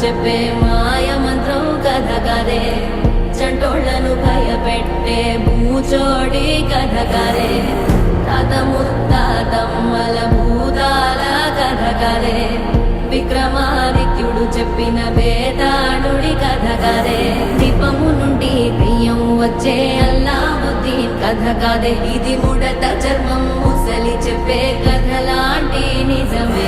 చెప్పే మాయ మంత్రం కథ కదే, చంటోళ్లను భయపెట్టే భూచోడి కథ కదే, తాత ముత్తాతమ్మల భూతాల కథ కదే, విక్రమాదిత్యుడు చెప్పిన వేదాళుడి కథ కదే, దీపము నుండి దెయ్యం వచ్చే అల్లావుద్దీన్ కథ కదే, ఇది ముడత చర్మం ముసలి చెప్పే కథ లాంటి నిజమే.